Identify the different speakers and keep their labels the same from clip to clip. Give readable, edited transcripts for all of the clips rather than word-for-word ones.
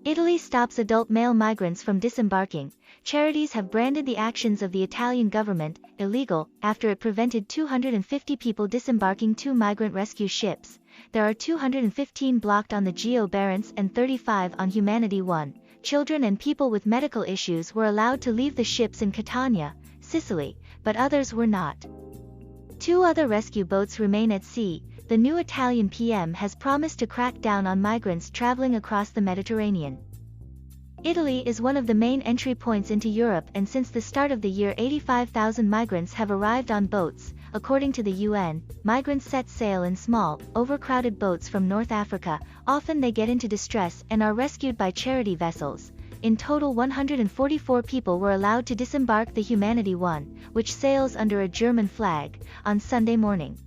Speaker 1: Italy stops adult male migrants from disembarking. Charities have branded the actions of the Italian government illegal after it prevented 250 people disembarking 2 migrant rescue ships. There are 215 blocked on the Geo Barents and 35 on Humanity 1. Children and people with medical issues were allowed to leave the ships in Catania, Sicily, but others were not. 2 other rescue boats remain at sea. The new Italian PM has promised to crack down on migrants traveling across the Mediterranean. Italy is one of the main entry points into Europe, and since the start of the year 85,000 migrants have arrived on boats. According to the UN, migrants set sail in small, overcrowded boats from North Africa. Often they get into distress and are rescued by charity vessels. In total 144 people were allowed to disembark the Humanity 1, which sails under a German flag, on Sunday morning.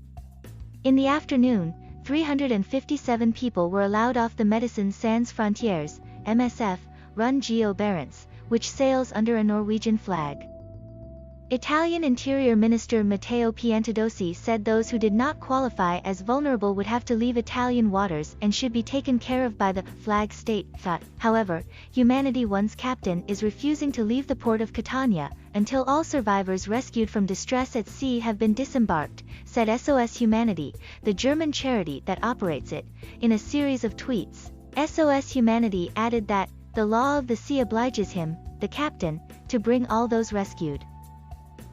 Speaker 1: In the afternoon, 357 people were allowed off the Medecins Sans Frontières, MSF, run Geo Barents, which sails under a Norwegian flag. Italian Interior Minister Matteo Piantedosi said those who did not qualify as vulnerable would have to leave Italian waters and should be taken care of by the flag state. However, Humanity 1's captain is refusing to leave the port of Catania until all survivors rescued from distress at sea have been disembarked, said SOS Humanity, the German charity that operates it. In a series of tweets, SOS Humanity added that the law of the sea obliges him, the captain, to bring all those rescued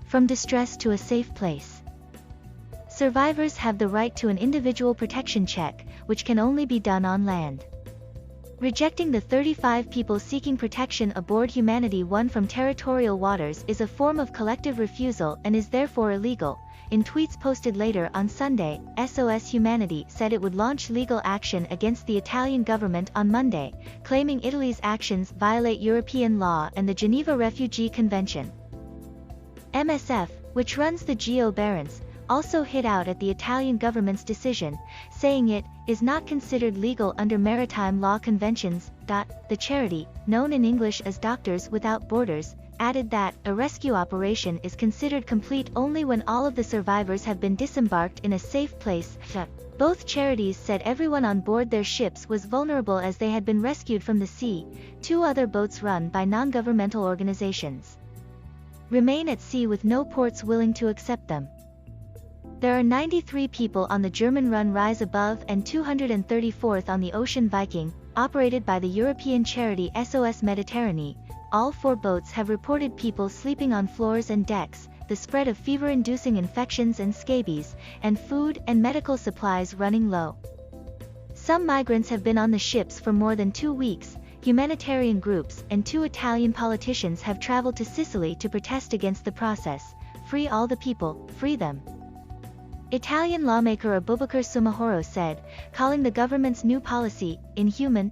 Speaker 1: from distress to a safe place. Survivors have the right to an individual protection check, which can only be done on land. Rejecting the 35 people seeking protection aboard Humanity 1 from territorial waters is a form of collective refusal and is therefore illegal. In tweets posted later on Sunday, SOS Humanity said it would launch legal action against the Italian government on Monday, claiming Italy's actions violate European law and the Geneva Refugee Convention. MSF, which runs the Geo Barents, also hit out at the Italian government's decision, saying it is not considered legal under maritime law conventions. The charity, known in English as Doctors Without Borders, added that a rescue operation is considered complete only when all of the survivors have been disembarked in a safe place. Both charities said everyone on board their ships was vulnerable as they had been rescued from the sea. 2 other boats run by non-governmental organizations remain at sea with no ports willing to accept them. There are 93 people on the German-run Rise Above and 234th on the Ocean Viking, operated by the European charity SOS Mediterranee. All 4 boats have reported people sleeping on floors and decks, the spread of fever-inducing infections and scabies, and food and medical supplies running low. Some migrants have been on the ships for more than 2 weeks. Humanitarian groups and 2 Italian politicians have traveled to Sicily to protest against the process. Free all the people, free them. Italian lawmaker Abubakar Sumahoro said, calling the government's new policy inhuman.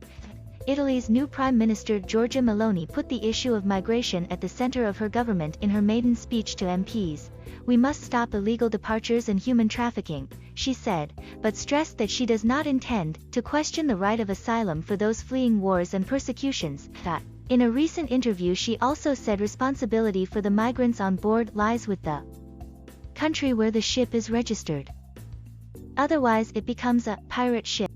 Speaker 1: Italy's new Prime Minister Giorgia Meloni put the issue of migration at the center of her government in her maiden speech to MPs. We must stop illegal departures and human trafficking, she said, but stressed that she does not intend to question the right of asylum for those fleeing wars and persecutions. In a recent interview, she also said responsibility for the migrants on board lies with the country where the ship is registered. Otherwise, it becomes a pirate ship.